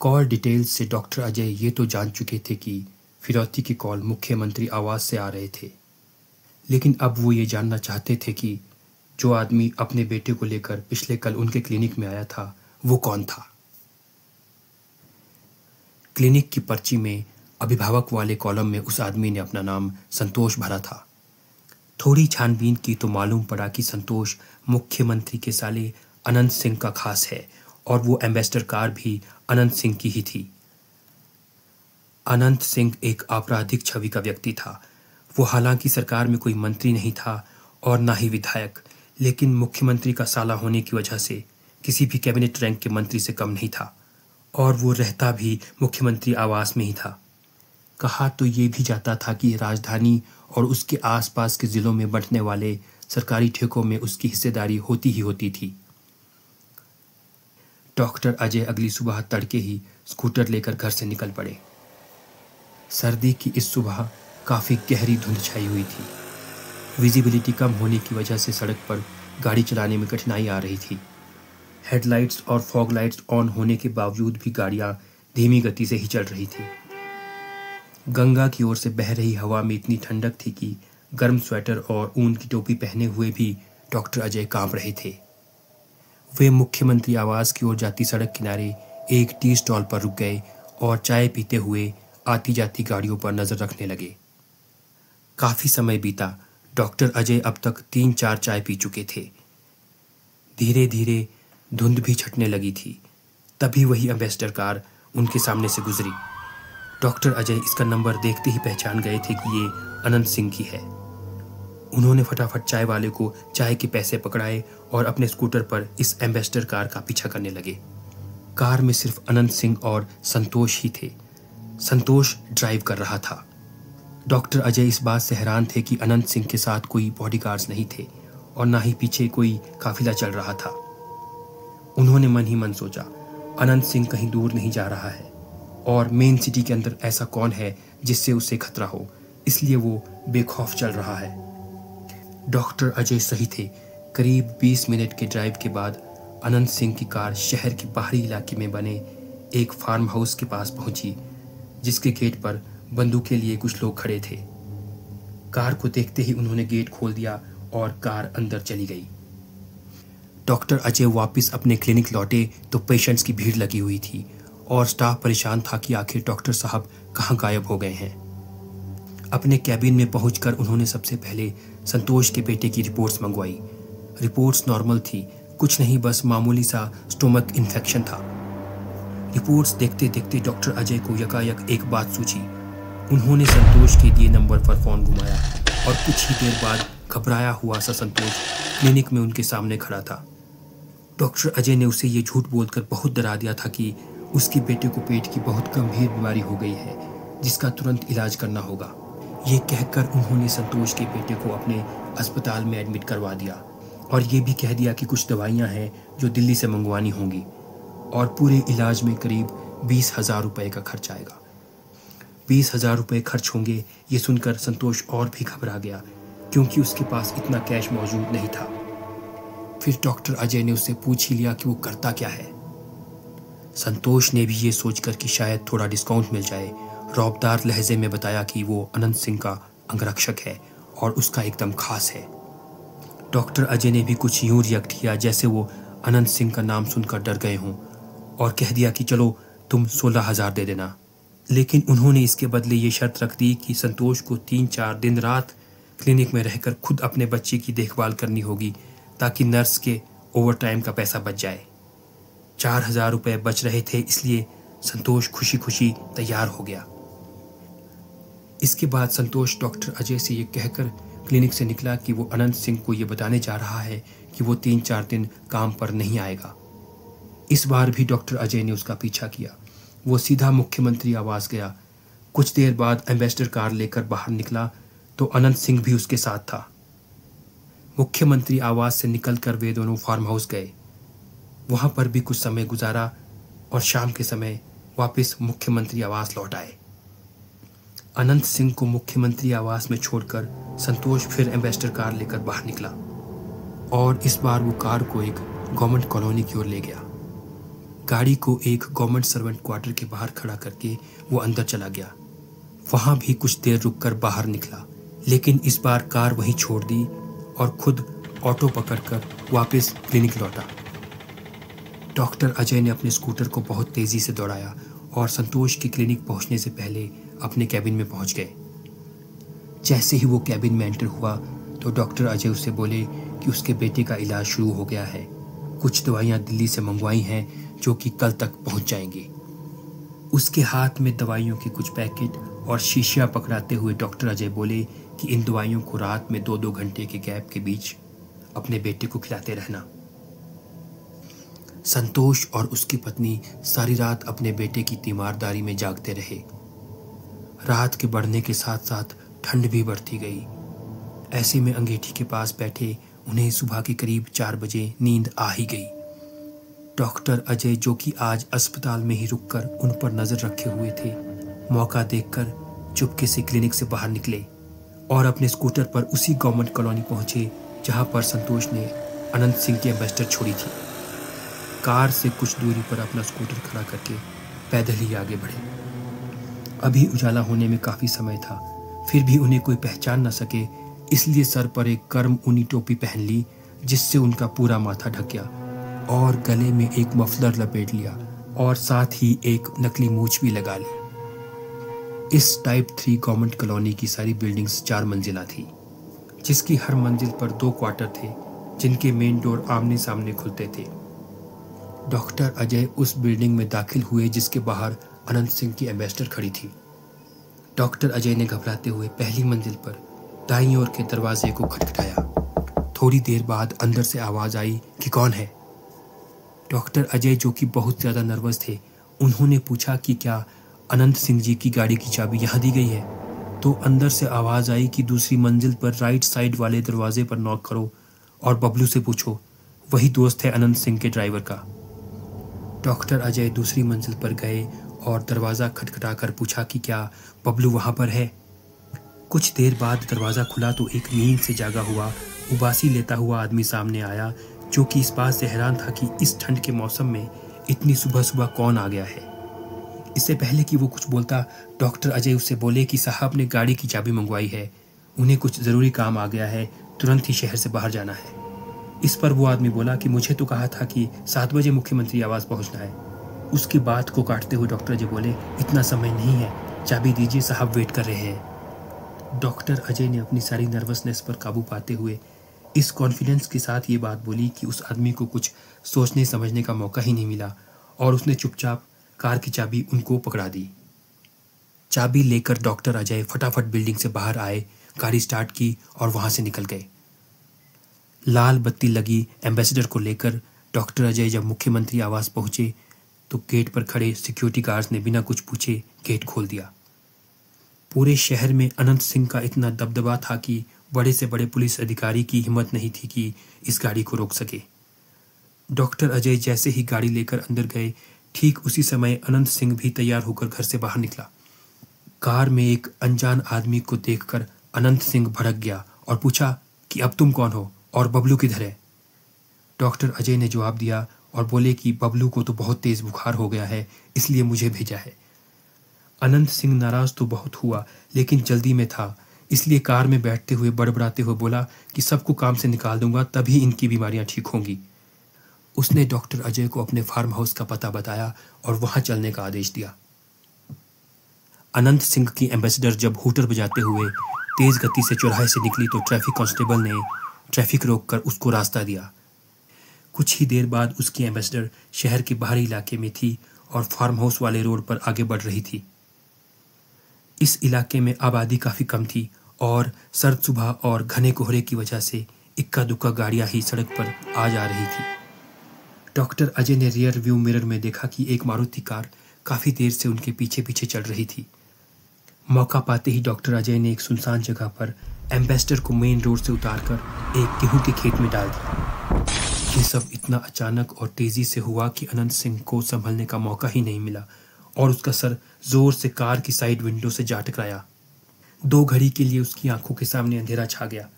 Call details से doctor Ajay ये तो जान चुके थे कि फिरौती के कॉल मुख्यमंत्री आवास से आ रहे थे, लेकिन अब वो ये जानना चाहते थे कि जो आदमी अपने बेटे को लेकर पिछले कल उनके क्लिनिक में आया था वो कौन था। क्लिनिक की पर्ची में अभिभावक वाले कॉलम में उस आदमी ने अपना नाम संतोष भरा था। थोड़ी छानबीन की तो मालूम पड़ा कि संतोष मुख्यमंत्री के साले अनंत सिंह का खास है और वो एम्बेसडर कार भी अनंत सिंह की ही थी। अनंत सिंह एक आपराधिक छवि का व्यक्ति था। वो हालांकि सरकार में कोई मंत्री नहीं था और ना ही विधायक, लेकिन मुख्यमंत्री का साला होने की वजह से किसी भी कैबिनेट रैंक के मंत्री से कम नहीं था और वो रहता भी मुख्यमंत्री आवास में ही था। कहा तो ये भी जाता था कि राजधानी और उसके आसपास के ज़िलों में बंटने वाले सरकारी ठेकों में उसकी हिस्सेदारी होती ही होती थी। डॉक्टर अजय अगली सुबह तड़के ही स्कूटर लेकर घर से निकल पड़े। सर्दी की इस सुबह काफ़ी गहरी धुंध छाई हुई थी। विजिबिलिटी कम होने की वजह से सड़क पर गाड़ी चलाने में कठिनाई आ रही थी। हेडलाइट्स और फॉग लाइट्स ऑन होने के बावजूद भी गाड़ियां धीमी गति से ही चल रही थी। गंगा की ओर से बह रही हवा में इतनी ठंडक थी कि गर्म स्वेटर और ऊन की टोपी पहने हुए भी डॉक्टर अजय कांप रहे थे। वे मुख्यमंत्री आवास की ओर जाती सड़क किनारे एक टी स्टॉल पर रुक गए और चाय पीते हुए आती जाती गाड़ियों पर नजर रखने लगे। काफी समय बीता। डॉक्टर अजय अब तक 3-4 चाय पी चुके थे। धीरे धीरे धुंध भी छटने लगी थी। तभी वही एम्बेसडर कार उनके सामने से गुजरी। डॉक्टर अजय इसका नंबर देखते ही पहचान गए थे कि ये अनंत सिंह की है। उन्होंने फटाफट चाय वाले को चाय के पैसे पकड़ाए और अपने स्कूटर पर इस एम्बेसडर कार का पीछा करने लगे। कार में सिर्फ अनंत सिंह और संतोष ही थे। संतोष ड्राइव कर रहा था। डॉक्टर अजय इस बात से हैरान थे कि अनंत सिंह के साथ कोई बॉडीगार्ड्स नहीं थे और ना ही पीछे कोई काफिला चल रहा था। उन्होंने मन ही मन सोचा, अनंत सिंह कहीं दूर नहीं जा रहा है और मेन सिटी के अंदर ऐसा कौन है जिससे उसे खतरा हो, इसलिए वो बेखौफ चल रहा है। डॉक्टर अजय सही थे। करीब 20 मिनट के ड्राइव के बाद अनंत सिंह की कार शहर के बाहरी इलाके में बने एक फार्म हाउस के पास पहुंची, जिसके गेट पर बंदूकें लिए कुछ लोग खड़े थे। कार को देखते ही उन्होंने गेट खोल दिया और कार अंदर चली गई। डॉक्टर अजय वापस अपने क्लिनिक लौटे तो पेशेंट्स की भीड़ लगी हुई थी और स्टाफ परेशान था कि आखिर डॉक्टर साहब कहाँ गायब हो गए हैं। अपने कैबिन में पहुंचकर उन्होंने सबसे पहले संतोष के बेटे की रिपोर्ट्स मंगवाई। रिपोर्ट्स नॉर्मल थी, कुछ नहीं, बस मामूली सा स्टोमक इन्फेक्शन था। रिपोर्ट्स देखते देखते डॉक्टर अजय को यकायक एक बात सूझी। उन्होंने संतोष के दिए नंबर पर फोन घुमाया और कुछ ही देर बाद घबराया हुआ सा संतोष क्लिनिक में उनके सामने खड़ा था। डॉक्टर अजय ने उसे ये झूठ बोलकर बहुत डरा दिया था कि उसके बेटे को पेट की बहुत गंभीर बीमारी हो गई है जिसका तुरंत इलाज करना होगा। ये कहकर उन्होंने संतोष के बेटे को अपने अस्पताल में एडमिट करवा दिया और ये भी कह दिया कि कुछ दवाइयाँ हैं जो दिल्ली से मंगवानी होंगी और पूरे इलाज में करीब 20,000 रुपये का खर्च आएगा। 20,000 रुपये खर्च होंगे, ये सुनकर संतोष और भी घबरा गया क्योंकि उसके पास इतना कैश मौजूद नहीं था। फिर डॉक्टर अजय ने उससे पूछ ही लिया कि वो करता क्या है। संतोष ने भी ये सोचकर कि शायद थोड़ा डिस्काउंट मिल जाए, रौबदार लहजे में बताया कि वो अनंत सिंह का अंगरक्षक है और उसका एकदम खास है। डॉक्टर अजय ने भी कुछ यूं रिएक्ट किया जैसे वो अनंत सिंह का नाम सुनकर डर गए हों और कह दिया कि चलो तुम 16,000 दे देना। लेकिन उन्होंने इसके बदले ये शर्त रख दी कि संतोष को 3-4 दिन रात क्लिनिक में रहकर खुद अपने बच्चे की देखभाल करनी होगी ताकि नर्स के ओवरटाइम का पैसा बच जाए। 4,000 रुपये बच रहे थे, इसलिए संतोष खुशी खुशी तैयार हो गया। इसके बाद संतोष डॉक्टर अजय से ये कहकर क्लिनिक से निकला कि वो अनंत सिंह को ये बताने जा रहा है कि वो 3-4 दिन काम पर नहीं आएगा। इस बार भी डॉक्टर अजय ने उसका पीछा किया। वो सीधा मुख्यमंत्री आवास गया। कुछ देर बाद एम्बेसडर कार लेकर बाहर निकला तो अनंत सिंह भी उसके साथ था। मुख्यमंत्री आवास से निकलकर वे दोनों फार्म हाउस गए। वहां पर भी कुछ समय गुजारा और शाम के समय वापस मुख्यमंत्री आवास लौट आए। अनंत सिंह को मुख्यमंत्री आवास में छोड़कर संतोष फिर एम्बेसडर कार लेकर बाहर निकला और इस बार वो कार को एक गवर्नमेंट कॉलोनी की ओर ले गया। गाड़ी को एक गवर्नमेंट सर्वेंट क्वार्टर के बाहर खड़ा करके वो अंदर चला गया। वहां भी कुछ देर रुककर बाहर निकला, लेकिन इस बार कार वहीं छोड़ दी और खुद ऑटो पकड़कर वापस क्लिनिक लौटा। डॉक्टर अजय ने अपने स्कूटर को बहुत तेजी से दौड़ाया और संतोष की क्लिनिक पहुंचने से पहले अपने कैबिन में पहुंच गए। जैसे ही वो कैबिन में एंटर हुआ तो डॉक्टर अजय उससे बोले कि उसके बेटे का इलाज शुरू हो गया है। कुछ दवाइयाँ दिल्ली से मंगवाई हैं जो कि कल तक पहुंच जाएंगी। उसके हाथ में दवाइयों के कुछ पैकेट और शीशियाँ पकड़ाते हुए डॉक्टर अजय बोले कि इन दवाइयों को रात में 2-2 घंटे के गैप के बीच अपने बेटे को खिलाते रहना। संतोष और उसकी पत्नी सारी रात अपने बेटे की तीमारदारी में जागते रहे। रात के बढ़ने के साथ साथ ठंड भी बढ़ती गई। ऐसे में अंगीठी के पास बैठे उन्हें सुबह के करीब 4 बजे नींद आ ही गई। डॉक्टर अजय, जो कि आज अस्पताल में ही रुककर उन पर नजर रखे हुए थे, मौका देखकर चुपके से क्लिनिक से बाहर निकले और अपने स्कूटर पर उसी गवर्नमेंट कॉलोनी पहुंचे जहां पर संतोष ने अनंत सिंह की एम्बेसडर छोड़ी थी। कार से कुछ दूरी पर अपना स्कूटर खड़ा करके पैदल ही आगे बढ़े। अभी उजाला होने में काफी समय था, फिर भी उन्हें कोई पहचान न सके, इसलिए सर पर एक गर्म ऊनी टोपी पहन ली जिससे उनका पूरा माथा ढक गया और गले में एक मफलर लपेट लिया और साथ ही एक नकली मूंछ भी लगा ली। इस टाइप 3 गवर्नमेंट कॉलोनी की सारी बिल्डिंग्स 4 मंजिला थी, जिसकी हर मंजिल पर 2 क्वार्टर थे जिनके मेन डोर आमने सामने खुलते थे। डॉक्टर अजय उस बिल्डिंग में दाखिल हुए जिसके बाहर अनंत सिंह की एम्बेसडर खड़ी थी। डॉक्टर अजय ने घबराते हुए पहली मंजिल पर दाईं ओर के दरवाजे को खटखटाया। थोड़ी देर बाद अंदर से आवाज आई कि कौन है। डॉक्टर अजय, जो कि बहुत ज्यादा नर्वस थे, उन्होंने पूछा कि क्या अनंत सिंह जी की गाड़ी की चाबी यहाँ दी गई है। तो अंदर से आवाज आई कि दूसरी मंजिल पर राइट साइड वाले दरवाजे पर नॉक करो और बबलू से पूछो, वही दोस्त है अनंत सिंह के ड्राइवर का। डॉक्टर अजय दूसरी मंजिल पर गए और दरवाज़ा खटखटाकर पूछा कि क्या बबलू वहाँ पर है। कुछ देर बाद दरवाज़ा खुला तो एक नींद से जागा हुआ उबासी लेता हुआ आदमी सामने आया, जो कि इस बात से हैरान था कि इस ठंड के मौसम में इतनी सुबह सुबह कौन आ गया है। इससे पहले कि वो कुछ बोलता, डॉक्टर अजय उससे बोले कि साहब ने गाड़ी की चाबी मंगवाई है, उन्हें कुछ ज़रूरी काम आ गया है, तुरंत ही शहर से बाहर जाना है। इस पर वो आदमी बोला कि मुझे तो कहा था कि 7 बजे मुख्यमंत्री आवास पहुंचना है। उसकी बात को काटते हुए डॉक्टर अजय बोले, इतना समय नहीं है, चाबी दीजिए, साहब वेट कर रहे हैं। डॉक्टर अजय ने अपनी सारी नर्वसनेस पर काबू पाते हुए इस कॉन्फिडेंस के साथ ये बात बोली कि उस आदमी को कुछ सोचने समझने का मौका ही नहीं मिला और उसने चुपचाप कार की चाबी उनको पकड़ा दी। चाबी लेकर डॉक्टर अजय फटाफट बिल्डिंग से बाहर आए, गाड़ी स्टार्ट की और वहां से निकल गए। लाल बत्ती लगी एम्बेसडर को लेकर डॉक्टर अजय जब मुख्यमंत्री आवास पहुंचे तो गेट पर खड़े सिक्योरिटी गार्ड्स ने बिना कुछ पूछे गेट खोल दिया। पूरे शहर में अनंत सिंह का इतना दबदबा था कि बड़े से बड़े पुलिस अधिकारी की हिम्मत नहीं थी कि इस गाड़ी को रोक सके। डॉक्टर अजय जैसे ही गाड़ी लेकर अंदर गए, ठीक उसी समय अनंत सिंह भी तैयार होकर घर से बाहर निकला। कार में एक अनजान आदमी को देखकर अनंत सिंह भड़क गया और पूछा कि अब तुम कौन हो और बबलू किधर है। डॉक्टर अजय ने जवाब दिया और बोले कि बबलू को तो बहुत तेज बुखार हो गया है, इसलिए मुझे भेजा है। अनंत सिंह नाराज तो बहुत हुआ, लेकिन जल्दी में था, इसलिए कार में बैठते हुए बड़बड़ाते हुए बोला कि सबको काम से निकाल दूंगा, तभी इनकी बीमारियां ठीक होंगी। उसने डॉक्टर अजय को अपने फार्म हाउस का पता बताया और वहां चलने का आदेश दिया। अनंत सिंह की एम्बेसडर जब हूटर बजाते हुए तेज गति से चौराहे से निकली तो ट्रैफिक कांस्टेबल ने ट्रैफिक रोककर उसको रास्ता दिया। कुछ ही देर बाद उसकी एम्बेसडर शहर के बाहरी इलाके में थी और फार्म हाउस वाले रोड पर आगे बढ़ रही थी। इस इलाके में आबादी काफी कम थी और सर्द सुबह और घने कोहरे की वजह से इक्का दुक्का गाड़ियां ही सड़क पर आ जा रही थी। डॉक्टर अजय ने रियर व्यू मिरर में देखा कि एक मारुति कार काफी देर से उनके पीछे पीछे चल रही थी। मौका पाते ही डॉक्टर अजय ने एक सुनसान जगह पर एम्बेसडर को मेन रोड से उतारकर एक गेहूं के खेत में डाल दिया। ये सब इतना अचानक और तेजी से हुआ कि अनंत सिंह को संभलने का मौका ही नहीं मिला और उसका सर जोर से कार की साइड विंडो से जा टकराया। 2 घड़ी के लिए उसकी आंखों के सामने अंधेरा छा गया।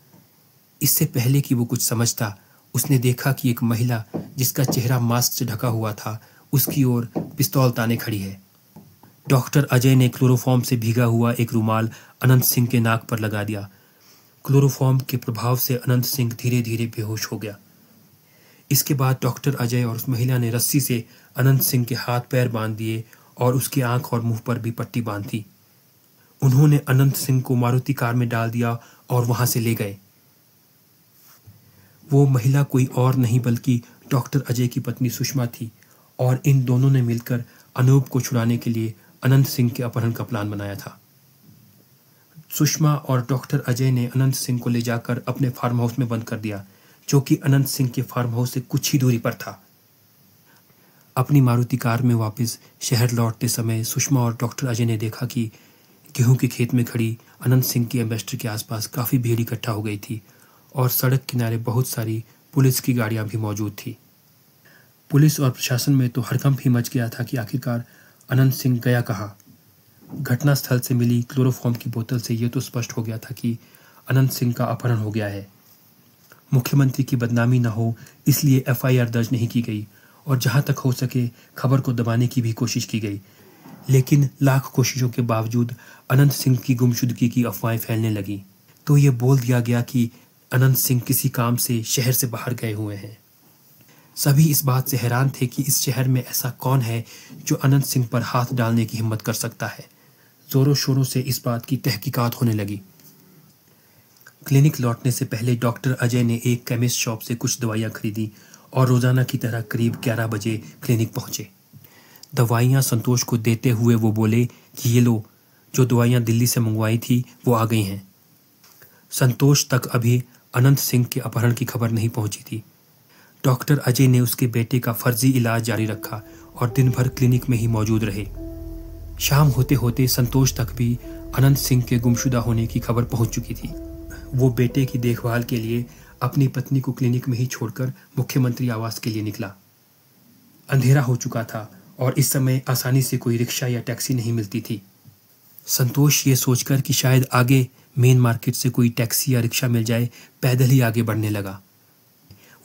इससे पहले कि वो कुछ समझता, उसने देखा कि एक महिला जिसका चेहरा मास्क से ढका हुआ था, उसकी ओर पिस्तौल ताने खड़ी है। डॉक्टर अजय ने क्लोरोफॉर्म से भीगा हुआ एक रुमाल अनंत सिंह के नाक पर लगा दिया। क्लोरोफॉर्म के प्रभाव से अनंत सिंह धीरे धीरे बेहोश हो गया। इसके बाद डॉक्टर अजय और उस महिला ने रस्सी से अनंत सिंह के हाथ पैर बांध दिए और उसकी आंख और मुंह पर भी पट्टी बांध दी। उन्होंने अनंत सिंह को मारुति कार में डाल दिया और वहां से ले गए। वो महिला कोई और नहीं बल्कि डॉक्टर अजय की पत्नी सुषमा थी और इन दोनों ने मिलकर अनूप को छुड़ाने के लिए अनंत सिंह के अपहरण का प्लान बनाया था। सुषमा और डॉक्टर अजय ने अनंत सिंह को ले जाकर अपने फार्म हाउस में बंद कर दिया, जो कि अनंत सिंह के फार्म हाउस से कुछ ही दूरी पर था। अपनी मारुति कार में वापस शहर लौटते समय सुषमा और डॉक्टर अजय ने देखा कि गेहूं के खेत में खड़ी अनंत सिंह की एम्बेसडर के आसपास काफ़ी भीड़ इकट्ठा हो गई थी और सड़क किनारे बहुत सारी पुलिस की गाड़ियां भी मौजूद थी। पुलिस और प्रशासन में तो हड़कंप ही मच गया था कि आखिरकार अनंत सिंह गया कहाँ। घटनास्थल से मिली क्लोरोफॉर्म की बोतल से यह तो स्पष्ट हो गया था कि अनंत सिंह का अपहरण हो गया है। मुख्यमंत्री की बदनामी न हो इसलिए एफआईआर दर्ज नहीं की गई और जहां तक हो सके खबर को दबाने की भी कोशिश की गई, लेकिन लाख कोशिशों के बावजूद अनंत सिंह की गुमशुदगी की अफवाहें फैलने लगी। तो ये बोल दिया गया कि अनंत सिंह किसी काम से शहर से बाहर गए हुए हैं। सभी इस बात से हैरान थे कि इस शहर में ऐसा कौन है जो अनंत सिंह पर हाथ डालने की हिम्मत कर सकता है। जोरों शोरों से इस बात की तहकीकात होने लगी। क्लिनिक लौटने से पहले डॉक्टर अजय ने एक केमिस्ट शॉप से कुछ दवाइयाँ खरीदी और रोजाना की तरह करीब 11 बजे क्लिनिक पहुंचे। दवाइयाँ संतोष को देते हुए वो बोले कि ये लो, जो दवाइयाँ दिल्ली से मंगवाई थी वो आ गई हैं। संतोष तक अभी अनंत सिंह के अपहरण की खबर नहीं पहुंची थी। डॉक्टर अजय ने उसके बेटे का फर्जी इलाज जारी रखा और दिन भर क्लिनिक में ही मौजूद रहे। शाम होते होते संतोष तक भी अनंत सिंह के गुमशुदा होने की खबर पहुंच चुकी थी। वो बेटे की देखभाल के लिए अपनी पत्नी को क्लिनिक में ही छोड़कर मुख्यमंत्री आवास के लिए निकला। अंधेरा हो चुका था और इस समय आसानी से कोई रिक्शा या टैक्सी नहीं मिलती थी। संतोष ये सोचकर कि शायद आगे मेन मार्केट से कोई टैक्सी या रिक्शा मिल जाए, पैदल ही आगे बढ़ने लगा।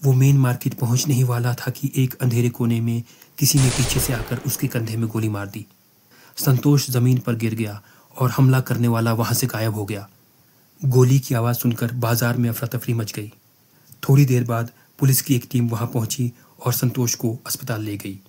वो मेन मार्केट पहुंचने ही वाला था कि एक अंधेरे कोने में किसी ने पीछे से आकर उसके कंधे में गोली मार दी। संतोष जमीन पर गिर गया और हमला करने वाला वहां से गायब हो गया। गोली की आवाज़ सुनकर बाजार में अफरा तफरी मच गई। थोड़ी देर बाद पुलिस की एक टीम वहां पहुंची और संतोष को अस्पताल ले गई।